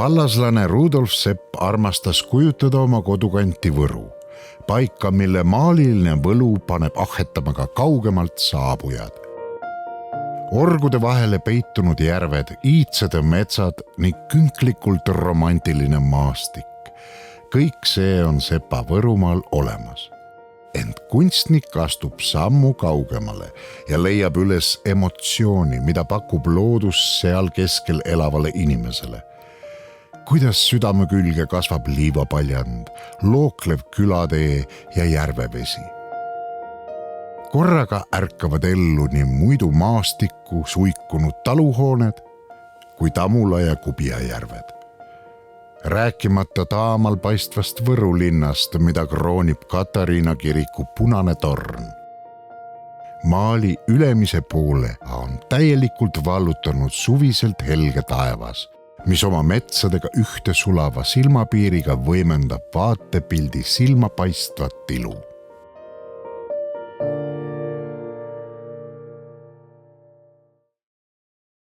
Pallaslane Rudolf Sepp armastas kujutada oma kodukanti Võru, paika, mille maaliline võlu paneb ahhetama ka kaugemalt saabujad. Orgude vahele peitunud järved, iidsed metsad ning künklikult romantiline maastik. Kõik see on Sepa Võrumaal olemas. Ent kunstnik astub sammu kaugemale ja leiab üles emotsiooni, mida pakub loodus seal keskel elavale inimesele. Kuidas südame külge kasvab liivapaljand, looklev külatee ja järvevesi. Korraga ärkavad ellu nii muidu maastikku suikunud taluhooned kui Tamula ja Kubia järved. Rääkimata taamal paistvast Võru linnast, mida kroonib Katariina kiriku punane torn. Maali ülemise poole on täielikult vallutanud suviselt helge taevas, mis oma metsadega ühte sulava silmapiiriga võimendab vaatepildi silmapaistvat ilu.